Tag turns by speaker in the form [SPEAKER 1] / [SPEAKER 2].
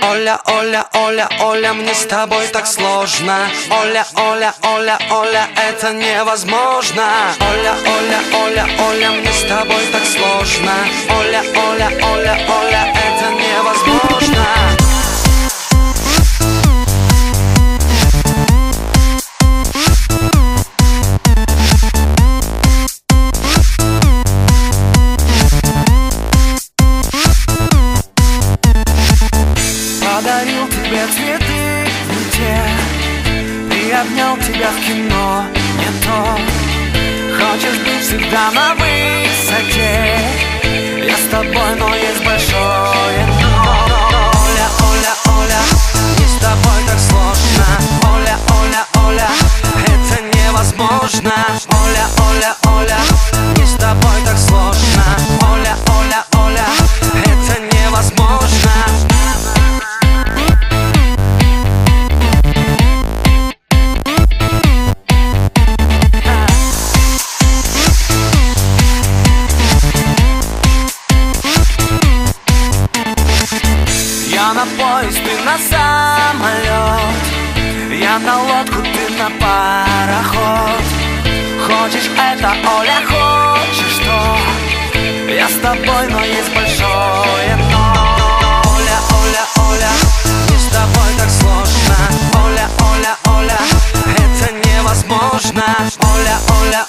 [SPEAKER 1] Оля, Оля, Оля, Оля, мне с тобой так сложно. Оля, Оля, Оля, Оля, это невозможно. Оля, Оля, Оля, Оля, мне с тобой так сложно. Оля, Оля, Оля, Оля, это невозможно.
[SPEAKER 2] Подарил тебе цветы не те, приобнял тебя в кино не то. Хочешь быть всегда на высоте, я с тобой, но есть большое но. Оля, Оля, Оля, мне с тобой так сложно. Оля, Оля, Оля, это невозможно. Оля, Оля, Оля, мне с тобой так сложно. Оля, Оля, Оля, это невозможно. Я на поезд, ты на самолет, я на лодку, ты на пароход. Хочешь это, Оля, хочешь что? Я с тобой, но есть большое но. Оля, Оля, Оля, мне с тобой так сложно. Оля, Оля, Оля, это невозможно. Оля, Оля,